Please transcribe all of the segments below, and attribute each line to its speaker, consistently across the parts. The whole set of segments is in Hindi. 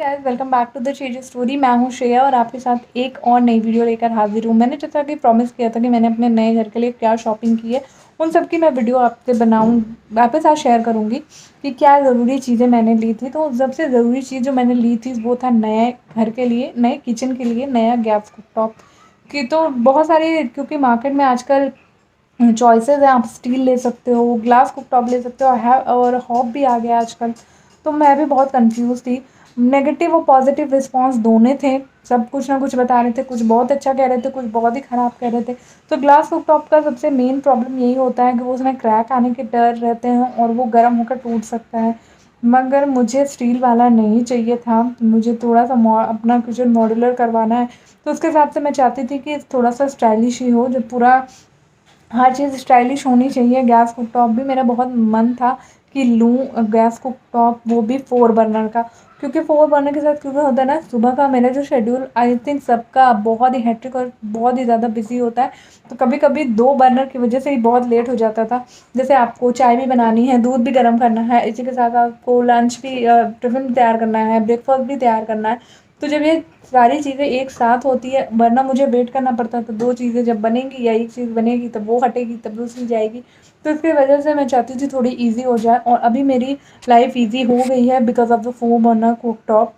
Speaker 1: Guys welcome back to the change story. मैं हूं श्रेया और आपके साथ एक और नई वीडियो लेकर हाजिर हूं। मैंने जैसा कि प्रॉमिस किया था कि मैंने अपने नए घर के लिए क्या शॉपिंग की है उन सब की मैं वीडियो आपसे आपके साथ शेयर करूंगी कि क्या ज़रूरी चीज़ें मैंने ली थी। तो सबसे ज़रूरी चीज़ जो मैंने ली थी वो था नए घर के लिए, नए किचन के लिए नया गैस कुकटॉप की। तो बहुत सारी, क्योंकि मार्केट में आजकल चॉइसेस हैं, आप स्टील ले सकते हो, ग्लास कुकटॉप ले सकते हो, है और हॉब भी आ गया आजकल। तो मैं भी बहुत कंफ्यूज थी। नेगेटिव और पॉजिटिव रिस्पॉन्स दोनों थे। सब कुछ ना कुछ बता रहे थे, कुछ बहुत अच्छा कह रहे थे, कुछ बहुत ही ख़राब कह रहे थे। तो ग्लास कुकटॉप का सबसे मेन प्रॉब्लम यही होता है कि वो उसमें क्रैक आने के डर रहते हैं और वो गर्म होकर टूट सकता है। मगर मुझे स्टील वाला नहीं चाहिए था। मुझे थोड़ा सा अपना किचन मॉड्यूलर करवाना है, तो उसके हिसाब से मैं चाहती थी कि थोड़ा सा स्टाइलिश ही हो, जो पूरा हर चीज़ स्टाइलिश होनी चाहिए। गैस कुकटॉप भी मेरा बहुत मन था कि लूँ गैस कुकटॉप, वो भी 4 बर्नर का। क्योंकि 4 बर्नर के साथ क्योंकि होता है ना, सुबह का मेरा जो शेड्यूल आई थिंक सबका बहुत ही हेक्टिक और बहुत ही ज़्यादा बिजी होता है। तो कभी कभी 2 बर्नर की वजह से ही बहुत लेट हो जाता था। जैसे आपको चाय भी बनानी है, दूध भी गर्म करना है, इसी के साथ आपको लंच भी, टिफ़िन भी तैयार करना है, ब्रेकफास्ट भी तैयार करना है। तो जब ये सारी चीज़ें एक साथ होती है, वरना मुझे वेट करना पड़ता है। तो 2 चीज़ें जब बनेंगी या एक चीज़ बनेगी तब वो हटेगी, तब दूसरी जाएगी। तो इसकी वजह से मैं चाहती थी थोड़ी ईज़ी हो जाए, और अभी मेरी लाइफ़ ईज़ी हो गई है because of the 4 burner cooktop.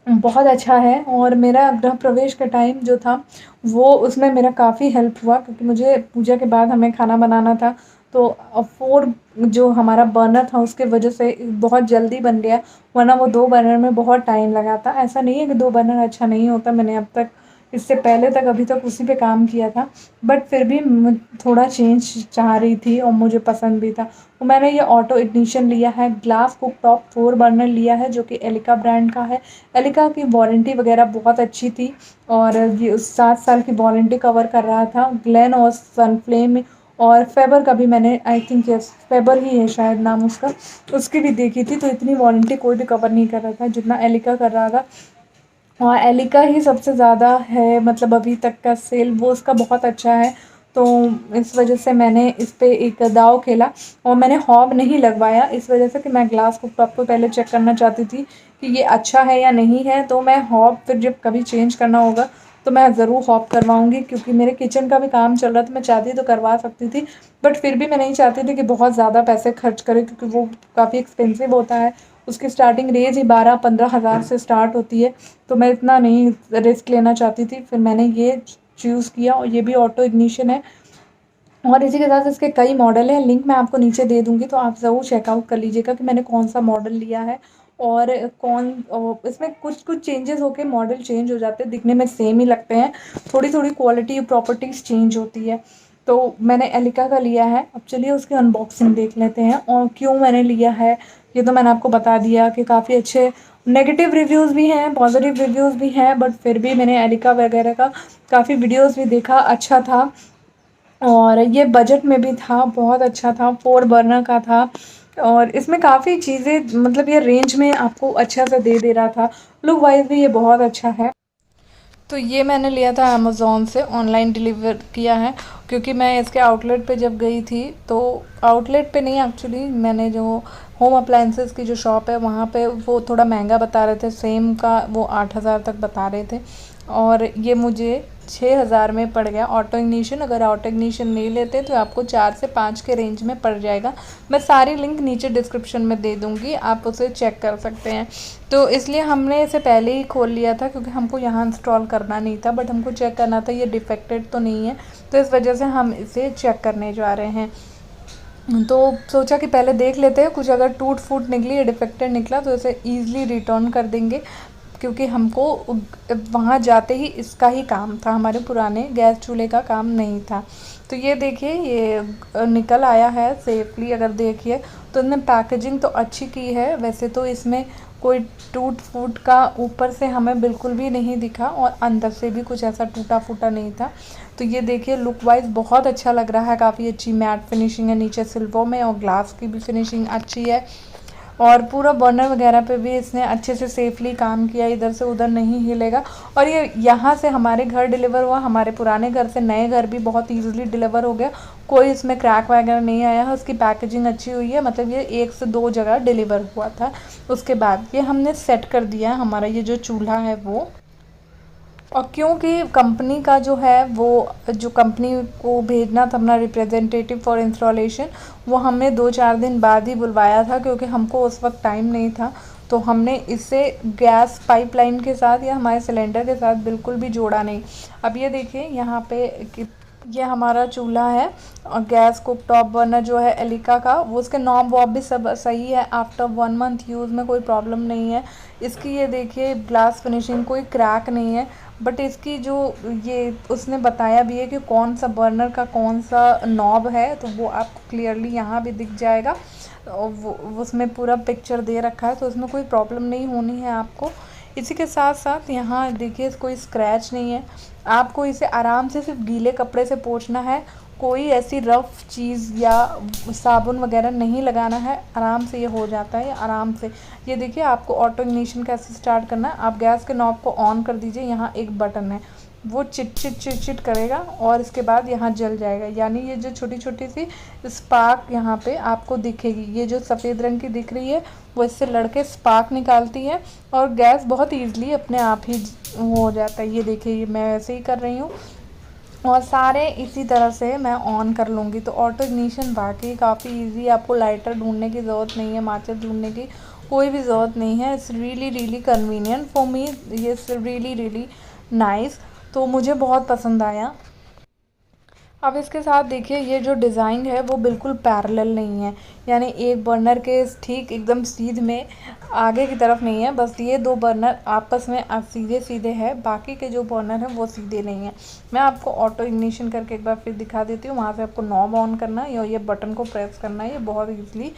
Speaker 1: बहुत अच्छा है। और मेरा गृह प्रवेश का टाइम जो था वो, उसमें मेरा काफ़ी हेल्प हुआ, क्योंकि मुझे पूजा के बाद हमें खाना बनाना था। तो 4 जो हमारा बर्नर था उसके वजह से बहुत जल्दी बन गया, वरना वो 2 बर्नर में बहुत टाइम लगा था। ऐसा नहीं है कि 2 बर्नर अच्छा नहीं होता, मैंने अब तक, इससे पहले तक, अभी तक उसी पे काम किया था। बट फिर भी थोड़ा चेंज चाह रही थी और मुझे पसंद भी था। तो मैंने ये ऑटो इग्निशन लिया है, ग्लास कुकटॉप 4 बर्नर लिया है, जो कि एलिका ब्रांड का है। एलिका की वारंटी वगैरह बहुत अच्छी थी, और ये 7 साल की वारंटी कवर कर रहा था। ग्लेन और सनफ्लेम और फेबर का भी मैंने, आई थिंक यस फेबर ही है शायद नाम उसका, उसकी भी देखी थी। तो इतनी वारंटी कोई भी कवर नहीं कर रहा था जितना एलिका कर रहा था। हाँ, एलिका ही सबसे ज़्यादा है, मतलब अभी तक का सेल वो उसका बहुत अच्छा है। तो इस वजह से मैंने इस पे एक दाँव खेला, और मैंने हॉब नहीं लगवाया, इस वजह से कि मैं ग्लास कुकटॉप को पहले चेक करना चाहती थी कि ये अच्छा है या नहीं है। तो मैं हॉब फिर जब कभी चेंज करना होगा तो मैं ज़रूर हॉब करवाऊँगी, क्योंकि मेरे किचन का भी काम चल रहा था। मैं चाहती तो करवा सकती थी, बट फिर भी मैं नहीं चाहती थी कि बहुत ज़्यादा पैसे खर्च करें, क्योंकि वो काफ़ी एक्सपेंसिव होता है। उसकी स्टार्टिंग रेंज ही 12-15 हज़ार से स्टार्ट होती है। तो मैं इतना नहीं रिस्क लेना चाहती थी, फिर मैंने ये चूज़ किया, और ये भी ऑटो इग्निशन है। और इसी के साथ इसके कई मॉडल हैं, लिंक मैं आपको नीचे दे दूँगी, तो आप ज़रूर चेकआउट कर लीजिएगा कि मैंने कौन-सा मॉडल लिया है। और इसमें कुछ-कुछ चेंजेस होके मॉडल चेंज हो जाते हैं, दिखने में सेम ही लगते हैं, थोड़ी-थोड़ी क्वालिटी प्रॉपर्टीज़ चेंज होती है। तो मैंने एलिका का लिया है। अब चलिए उसकी अनबॉक्सिंग देख लेते हैं, और क्यों मैंने लिया है ये तो मैंने आपको बता दिया कि काफ़ी अच्छे नेगेटिव रिव्यूज़ भी हैं, पॉजिटिव रिव्यूज़ भी हैं, बट फिर भी मैंने एलिका वगैरह का काफ़ी वीडियोज़ भी देखा, अच्छा था। और ये बजट में भी था, बहुत अच्छा था, 4 बर्नर का था। और इसमें काफ़ी चीज़ें, मतलब ये रेंज में आपको अच्छा सा दे दे रहा था। लुक वाइज़ भी ये बहुत अच्छा है। तो ये मैंने लिया था अमेज़ोन से, ऑनलाइन डिलीवर किया है। क्योंकि मैं इसके आउटलेट पे जब गई थी, तो आउटलेट पे नहीं, एक्चुअली मैंने जो होम अप्लायंसेस की जो शॉप है वहाँ पे वो थोड़ा महंगा बता रहे थे, सेम का वो 8,000 तक बता रहे थे, और ये मुझे 6,000 में पड़ गया ऑटो इग्निशन। अगर ऑटो इग्निशन नहीं लेते तो आपको 4 से 5 के रेंज में पड़ जाएगा। मैं सारी लिंक नीचे डिस्क्रिप्शन में दे दूँगी, आप उसे चेक कर सकते हैं। तो इसलिए हमने इसे पहले ही खोल लिया था, क्योंकि हमको यहाँ इंस्टॉल करना नहीं था, बट हमको चेक करना था ये डिफेक्टेड तो नहीं है। तो इस वजह से हम इसे चेक करने जा रहे हैं। तो सोचा कि पहले देख लेते हैं, कुछ अगर टूट फूट निकली या डिफेक्टेड निकला तो इसे ईज़िली रिटर्न कर देंगे, क्योंकि हमको वहाँ जाते ही इसका ही काम था, हमारे पुराने गैस चूल्हे का काम नहीं था। तो ये देखिए, ये निकल आया है सेफली। अगर देखिए तो इन्होंने पैकेजिंग तो अच्छी की है, वैसे तो इसमें कोई टूट फूट का ऊपर से हमें बिल्कुल भी नहीं दिखा, और अंदर से भी कुछ ऐसा टूटा फूटा नहीं था। तो ये देखिए, लुक वाइज बहुत अच्छा लग रहा है, काफ़ी अच्छी मैट फिनिशिंग है नीचे सिल्वर में, और ग्लास की भी फिनिशिंग अच्छी है। और पूरा बर्नर वगैरह पे भी इसने अच्छे से सेफली काम किया, इधर से उधर नहीं हिलेगा। और ये यहाँ से हमारे घर डिलीवर हुआ, हमारे पुराने घर से नए घर भी बहुत ईजिली डिलीवर हो गया, कोई इसमें क्रैक वगैरह नहीं आया है। उसकी पैकेजिंग अच्छी हुई है, मतलब ये 1 से 2 जगह डिलीवर हुआ था। उसके बाद ये हमने सेट कर दिया है हमारा ये जो चूल्हा है वो। और क्योंकि कंपनी का जो है वो, जो कंपनी को भेजना था अपना रिप्रेजेंटेटिव फॉर इंस्टॉलेशन, वो हमने 2-4 दिन बाद ही बुलवाया था, क्योंकि हमको उस वक्त टाइम नहीं था। तो हमने इसे गैस पाइपलाइन के साथ या हमारे सिलेंडर के साथ बिल्कुल भी जोड़ा नहीं। अब ये देखिए यहाँ पे ये हमारा चूल्हा है, और गैस कुकटॉप बर्नर जो है एलिका का, वो उसके नॉब वॉब भी सब सही है। आफ्टर 1 मंथ यूज़ में कोई प्रॉब्लम नहीं है इसकी। ये देखिए ग्लास फिनिशिंग, कोई क्रैक नहीं है। बट इसकी जो ये उसने बताया भी है कि कौन सा बर्नर का कौन सा नॉब है, तो वो आपको क्लियरली यहाँ भी दिख जाएगा। और वो उसमें पूरा पिक्चर दे रखा है, तो उसमें कोई प्रॉब्लम नहीं होनी है आपको। इसी के साथ साथ यहाँ देखिए कोई स्क्रैच नहीं है। आपको इसे आराम से सिर्फ गीले कपड़े से पोंछना है, कोई ऐसी रफ़ चीज़ या साबुन वगैरह नहीं लगाना है, आराम से ये हो जाता है आराम से। ये देखिए आपको ऑटो इग्निशन कैसे स्टार्ट करना है। आप गैस के नॉब को ऑन कर दीजिए, यहाँ एक बटन है, वो चिट चिट चिट चिट करेगा और इसके बाद यहाँ जल जाएगा। यानी ये जो छोटी छोटी सी स्पार्क यहाँ पे आपको दिखेगी, ये जो सफ़ेद रंग की दिख रही है वो इससे लड़के स्पार्क निकालती है और गैस बहुत ईज़िली अपने आप ही हो जाता है। ये देखिए मैं वैसे ही कर रही हूँ और सारे इसी तरह से मैं ऑन कर लूँगी। तो ऑटो इग्निशन वाकई काफ़ी इजी, आपको लाइटर ढूंढने की ज़रूरत नहीं है, माचिस ढूंढने की कोई भी ज़रूरत नहीं है। It's really really convenient for me, ये इट्स रियली रियली नाइस। तो मुझे बहुत पसंद आया। अब इसके साथ देखिए ये जो डिज़ाइन है वो बिल्कुल पैरेलल नहीं है, यानी एक बर्नर के ठीक एकदम सीध में आगे की तरफ नहीं है, बस ये 2 बर्नर आपस में सीधे सीधे है, बाकी के जो बर्नर हैं वो सीधे नहीं है। मैं आपको ऑटो इग्निशन करके एक बार फिर दिखा देती हूँ। वहाँ से आपको नॉब ऑन करना है और ये बटन को प्रेस करना है, ये बहुत ईजिली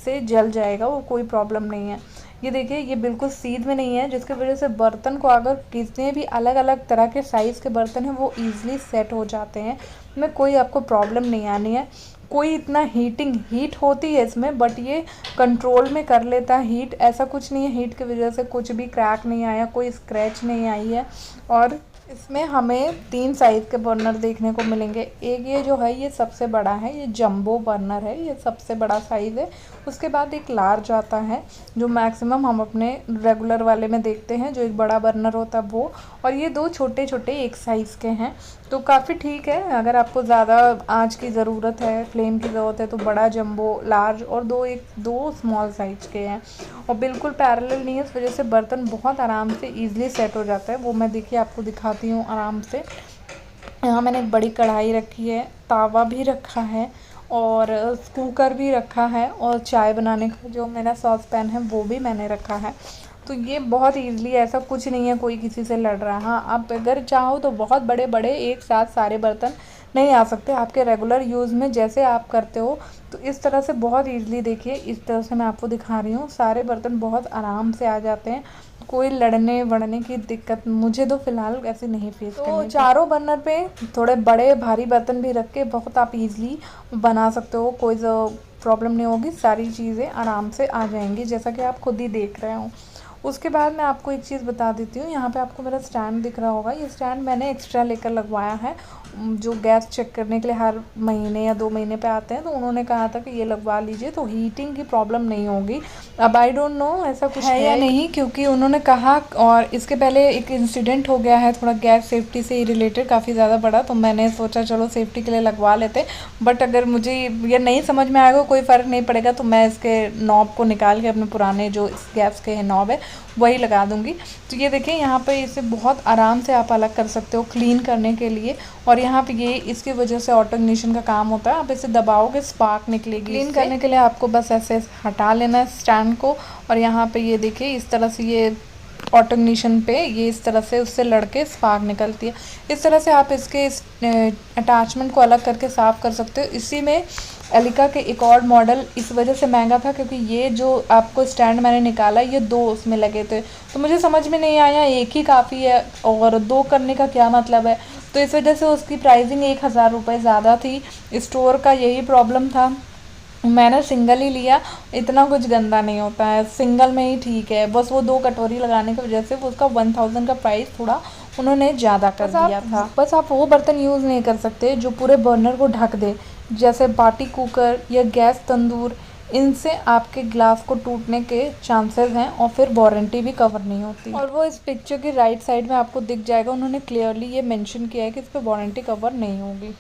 Speaker 1: से जल जाएगा, वो कोई प्रॉब्लम नहीं है। ये देखिए ये बिल्कुल सीध में नहीं है, जिसकी वजह से बर्तन को अगर कितने भी अलग अलग तरह के साइज़ के बर्तन हैं वो ईज़िली सेट हो जाते हैं, में कोई आपको प्रॉब्लम नहीं आनी है। कोई इतना हीट होती है इसमें, बट ये कंट्रोल में कर लेता है हीट, ऐसा कुछ नहीं है हीट की वजह से कुछ भी क्रैक नहीं आया, कोई स्क्रैच नहीं आई है। और इसमें हमें 3 साइज़ के बर्नर देखने को मिलेंगे। एक ये जो है ये सबसे बड़ा है, ये जंबो बर्नर है, ये सबसे बड़ा साइज़ है। उसके बाद एक लार्ज आता है जो मैक्सिमम हम अपने रेगुलर वाले में देखते हैं, जो एक बड़ा बर्नर होता है वो। और ये 2 छोटे छोटे एक साइज़ के हैं, तो काफ़ी ठीक है। अगर आपको ज़्यादा आँच की ज़रूरत है, फ्लेम की ज़रूरत है, तो बड़ा जंबो लार्ज और 2 स्मॉल साइज़ के हैं। और बिल्कुल पैरेलल नहीं है, इस वजह से बर्तन बहुत आराम से ईज़िली सेट हो जाता है। वो मैं देखिए आपको दिखाती हूँ आराम से। यहाँ मैंने एक बड़ी कढ़ाई रखी है, तावा भी रखा है और कुकर भी रखा है, और चाय बनाने का जो मेरा सॉस पैन है वो भी मैंने रखा है। तो ये बहुत ईज़िली, ऐसा कुछ नहीं है कोई किसी से लड़ रहा है। हाँ, आप अगर चाहो तो बहुत बड़े बड़े एक साथ सारे बर्तन नहीं आ सकते आपके रेगुलर यूज़ में जैसे आप करते हो, तो इस तरह से बहुत ईज़िली देखिए इस तरह से मैं आपको दिखा रही हूँ, सारे बर्तन बहुत आराम से आ जाते हैं। कोई लड़ने वड़ने की दिक्कत मुझे तो फ़िलहाल ऐसे नहीं फेस करनी। तो चारों बर्नर पे थोड़े बड़े भारी बर्तन भी रख के बहुत आप ईज़िली बना सकते हो, कोई प्रॉब्लम नहीं होगी, सारी चीज़ें आराम से आ जाएंगी जैसा कि आप खुद ही देख रहे हो। उसके बाद मैं आपको एक चीज़ बता देती हूँ, यहाँ पे आपको मेरा स्टैंड दिख रहा होगा, ये स्टैंड मैंने एक्स्ट्रा लेकर लगवाया है। जो गैस चेक करने के लिए हर महीने या 2 महीने पे आते हैं, तो उन्होंने कहा था कि ये लगवा लीजिए तो हीटिंग की प्रॉब्लम नहीं होगी। अब आई डोंट नो ऐसा कुछ है या नहीं, क्योंकि उन्होंने कहा, और इसके पहले एक इंसिडेंट हो गया है थोड़ा गैस सेफ्टी से रिलेटेड काफ़ी ज़्यादा बड़ा, तो मैंने सोचा चलो सेफ्टी के लिए लगवा लेते। बट अगर मुझे ये नहीं समझ में आएगा, कोई फ़र्क नहीं पड़ेगा, तो मैं इसके नॉब को निकाल के अपने पुराने जो इस गैस के नॉब है वही लगा दूंगी। तो ये देखिए यहाँ पे इसे बहुत आराम से आप अलग कर सकते हो क्लीन करने के लिए। और यहाँ पे ये इसकी वजह से ऑटो इग्निशन का काम होता है, आप इसे दबाओगे स्पार्क निकलेगी। क्लीन करने के लिए आपको बस ऐसे हटा लेना है स्टैंड को, और यहाँ पे ये देखिए इस तरह से ये ऑटो इग्निशन पे ये इस तरह से उससे लड़के स्पार्क निकलती है। इस तरह से आप इसके इस अटैचमेंट को अलग करके साफ़ कर सकते हो। इसी में एलिका के एक और मॉडल इस वजह से महंगा था क्योंकि ये जो आपको स्टैंड मैंने निकाला ये 2 उसमें लगे थे, तो मुझे समझ में नहीं आया एक ही काफ़ी है और 2 करने का क्या मतलब है, तो इस वजह से उसकी प्राइसिंग 1000 रुपये ज़्यादा थी। स्टोर का यही प्रॉब्लम था मैंने सिंगल ही लिया, इतना कुछ गंदा नहीं होता है, सिंगल में ही ठीक है। बस वो 2 कटोरी लगाने की वजह से वो उसका 1000 का प्राइस थोड़ा उन्होंने ज़्यादा कर दिया था। बस आप वो बर्तन यूज़ नहीं कर सकते जो पूरे बर्नर को ढक दे, जैसे बाटी कुकर या गैस तंदूर। इनसे आपके ग्लास को टूटने के चांसेस हैं और फिर वारंटी भी कवर नहीं होती। और वो इस पिक्चर की राइट साइड में आपको दिख जाएगा, उन्होंने क्लियरली ये मेंशन किया है कि इस पर वारंटी कवर नहीं होगी।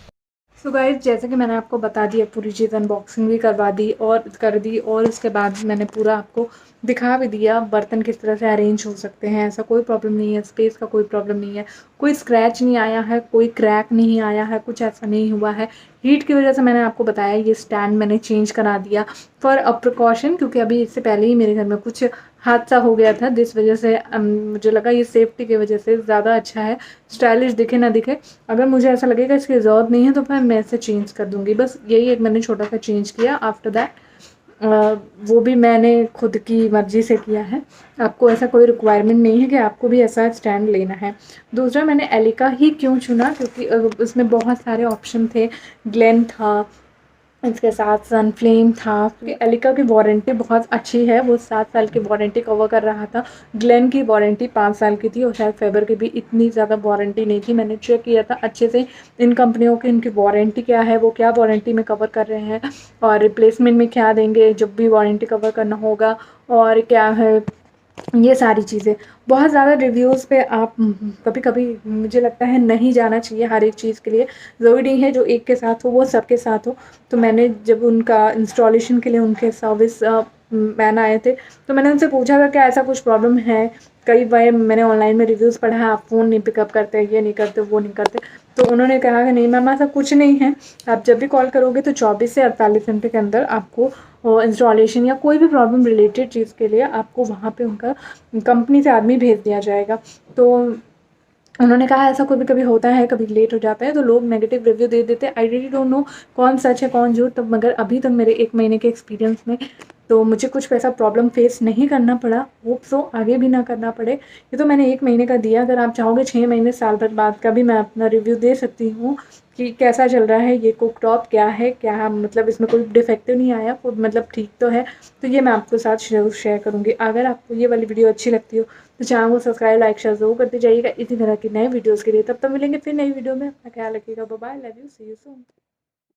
Speaker 1: सो गाइस, जैसे कि मैंने आपको बता दिया, पूरी चीज़ अनबॉक्सिंग भी करवा दी और कर दी, और उसके बाद मैंने पूरा आपको दिखा भी दिया बर्तन किस तरह से अरेंज हो सकते हैं। ऐसा कोई प्रॉब्लम नहीं है, स्पेस का कोई प्रॉब्लम नहीं है, कोई स्क्रैच नहीं आया है, कोई क्रैक नहीं आया है, कुछ ऐसा नहीं हुआ है। हीट की वजह से मैंने आपको बताया ये स्टैंड मैंने चेंज करा दिया फॉर अ प्रिकॉशन, क्योंकि अभी इससे पहले ही मेरे घर में कुछ हादसा हो गया था, जिस वजह से मुझे लगा ये सेफ्टी की वजह से ज़्यादा अच्छा है, स्टाइलिश दिखे ना दिखे। अगर मुझे ऐसा लगेगा इसकी ज़रूरत नहीं है तो फिर मैं इसे चेंज कर दूँगी। बस यही एक मैंने छोटा सा चेंज किया। आफ्टर दैट वो भी मैंने खुद की मर्ज़ी से किया है, आपको ऐसा कोई रिक्वायरमेंट नहीं है कि आपको भी ऐसा स्टैंड लेना है। दूसरा, मैंने एलिका ही क्यों चुना, क्योंकि उसमें बहुत सारे ऑप्शन थे। ग्लेन था, इसके साथ सनफ्लेम था। एलिका की वारंटी बहुत अच्छी है, वो 7 साल की वारंटी कवर कर रहा था। ग्लेन की वारंटी 5 साल की थी और शायद फेबर की भी इतनी ज़्यादा वारंटी नहीं थी। मैंने चेक किया था अच्छे से इन कंपनियों की, इनकी वारंटी क्या है, वो क्या वारंटी में कवर कर रहे हैं और रिप्लेसमेंट में क्या देंगे जब भी वारंटी कवर करना होगा, और क्या है, ये सारी चीज़ें। बहुत ज़्यादा रिव्यूज़ पे आप कभी कभी मुझे लगता है नहीं जाना चाहिए हर एक चीज़ के लिए। ज़रूरी नहीं है जो एक के साथ हो वो सबके साथ हो। तो मैंने जब उनका इंस्टॉलेशन के लिए उनके सर्विस मैन आए थे, तो मैंने उनसे पूछा था क्या ऐसा कुछ प्रॉब्लम है। कई बार मैंने ऑनलाइन में रिव्यूज़ पढ़ा है, आप फ़ोन नहीं पिकअप करते, ये नहीं करते, वो नहीं करते। तो उन्होंने कहा कि नहीं मैम, ऐसा कुछ नहीं है, आप जब भी कॉल करोगे तो 24 से 48 घंटे के अंदर आपको इंस्टॉलेशन या कोई भी प्रॉब्लम रिलेटेड चीज़ के लिए आपको वहाँ पे उनका कंपनी से आदमी भेज दिया जाएगा। तो उन्होंने कहा ऐसा कभी कभी होता है, कभी लेट हो जाता है तो लोग नेगेटिव रिव्यू दे देते हैं। आई रियली डोंट नो कौन सच है कौन झूठ, तो मगर अभी तक मेरे 1 महीने के एक्सपीरियंस में तो मुझे कुछ ऐसा प्रॉब्लम फेस नहीं करना पड़ा। होप सो आगे भी ना करना पड़े। ये तो मैंने 1 महीने का दिया, अगर आप चाहोगे 6 महीने साल भर बाद का भी मैं अपना रिव्यू दे सकती हूँ कि कैसा चल रहा है, ये कुक टॉप क्या है, क्या मतलब इसमें कोई डिफेक्टिव नहीं आया, मतलब ठीक तो है। तो ये मैं आपके साथ ज़रूर शेयर करूँगी। अगर आपको ये वाली वीडियो अच्छी लगती हो तो चैनल को सब्सक्राइब, लाइक, शेयर ज़रूर करते जाइएगा इसी तरह की नए वीडियोज़ के लिए। तब तक मिलेंगे फिर नई वीडियो में। अपना ख्याल रखिएगा। Bye bye, love you, see you soon.